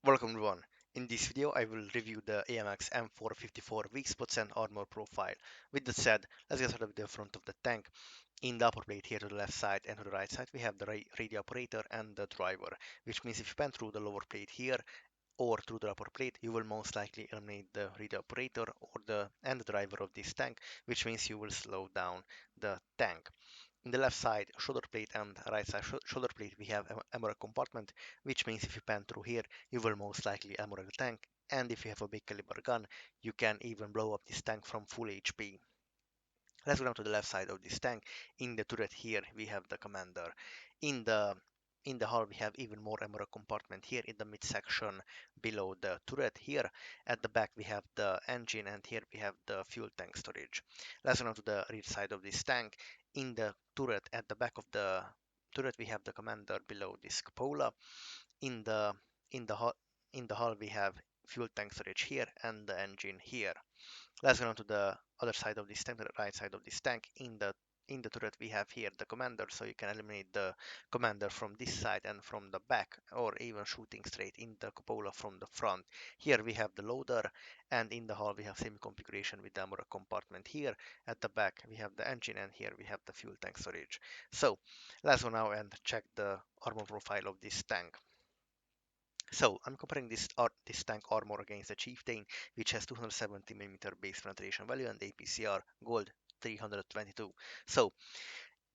Welcome everyone. In this video, I will review the AMX M454 WeakSpots and armor profile. With that said, let's get started with the front of the tank. In the upper plate here to the left side and to the right side, we have the radio operator and the driver, which means if you pan through the lower plate here or through the upper plate, you will most likely eliminate the radio operator or the driver of this tank, which means you will slow down the tank. In the left side shoulder plate and right side shoulder plate, we have ammo compartment, which means if you pan through here, you will most likely ammo the tank. And if you have a big caliber gun, you can even blow up this tank from full HP. Let's go down to the left side of this tank. In the turret here, we have the commander. In the in the hull, we have even more ammo compartment here in the midsection below the turret here. At the back, we have the engine, and here we have the fuel tank storage. Let's go down to the rear side of this tank. In the turret, at the back of the turret, we have the commander below this cupola. In the in the hull, in the hull, we have fuel tank storage here and the engine here. Let's go on to the other side of this tank, the right side of this tank. In the turret, we have here the commander, so you can eliminate the commander from this side and from the back, or even shooting straight in the cupola from the front. Here we have the loader, and in the hull we have same configuration with the armor compartment here. At the back we have the engine, and here we have the fuel tank storage. So let's go now and check the armor profile of this tank. So I'm comparing this tank armor against the Chieftain, which has 270mm base penetration value and APCR gold 322. So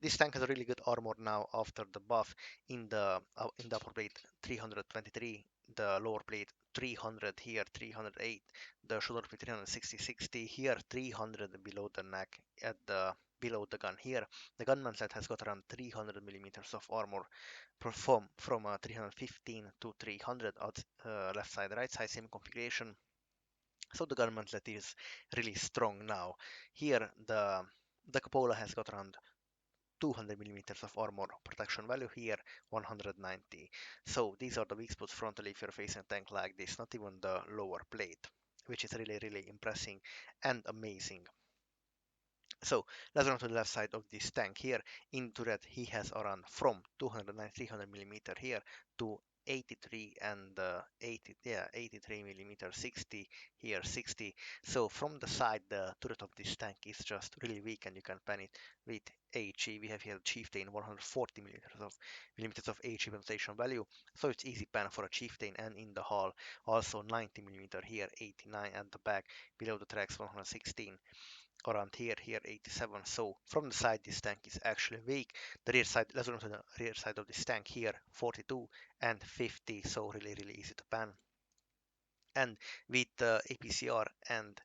this tank has a really good armor now after the buff. In the upper plate 323, the lower plate 300, here 308, the shoulder plate 360, 60, here 300 below the neck at the below the gun here. The gun mantlet has got around 300 millimeters of armor from 315 to 300 left side, right side, same configuration. So the gun mantlet is really strong now. Here the cupola has got around 200 millimeters of armor protection value, here 190. So these are the weak spots frontally if you're facing a tank like this, not even the lower plate, which is really impressive and amazing. So let's run to the left side of this tank here. In turret, he has around from 290 300 millimeter here to 83 and 83 millimeter, 60 here, 60. So from the side, the turret of this tank is just really weak, and you can pan it with HE. We have here Chieftain 140 millimeters of HE penetration value, so it's easy pan for a Chieftain. And in the hull, also 90 millimeter here, 89 at the back, below the tracks 116 around here 87. So from the side, this tank is actually weak. The rear side, let's go to the rear side of this tank here, 42 and 50, so really easy to pan. And with the APCR, and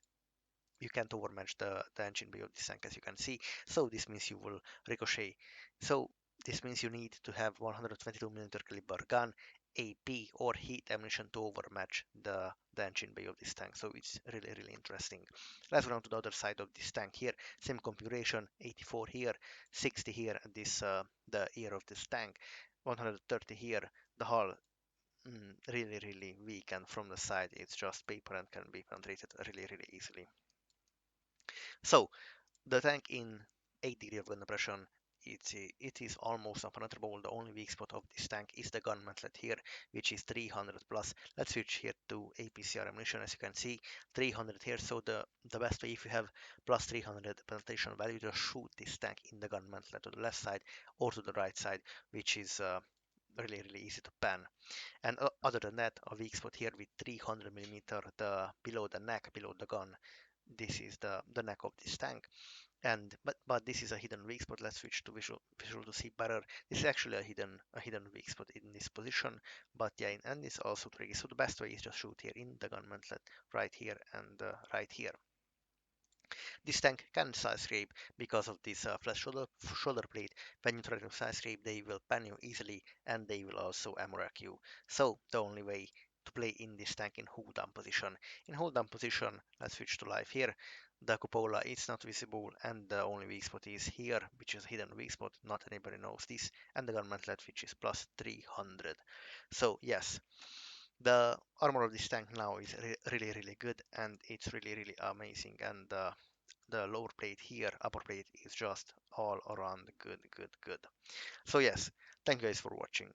you can't overmatch the engine bay of this tank, as you can see. So this means you will ricochet. So this means you need to have 122mm caliber gun, AP or heat ammunition to overmatch the engine bay of this tank. So it's really interesting. Let's go on to the other side of this tank here. Same configuration, 84 here, 60 here at this the ear of this tank, 130 here. The hull really weak, and from the side it's just paper and can be penetrated really easily. So the tank in 8 degree of gun depression, it is almost impenetrable. The only weak spot of this tank is the gun mantlet here, which is 300 plus. Let's switch here to APCR ammunition. As you can see, 300 here. So the best way, if you have plus 300 penetration value, to shoot this tank in the gun mantlet to the left side or to the right side, which is really easy to pan. And other than that, a weak spot here with 300mm, the below the neck, below the gun. This is the neck of this tank. And but this is a hidden weak spot. Let's switch to visual to see better. This is actually a hidden weak spot in this position, but yeah, and it's also tricky. So the best way is just shoot here in the gun mantlet, right here and right here. This tank can side scrape because of this flat shoulder plate. When you try to side scrape, they will pan you easily, and they will also ammo rack you. So the only way to play in this tank in hold down position. In hold down position, let's switch to live here. The cupola is not visible, and the only weak spot is here, which is a hidden weak spot. Not anybody knows this, and the gun mantlet, which is plus 300. So yes, the armor of this tank now is really good, and it's really amazing. And the lower plate here, upper plate, is just all around good. So yes, thank you guys for watching.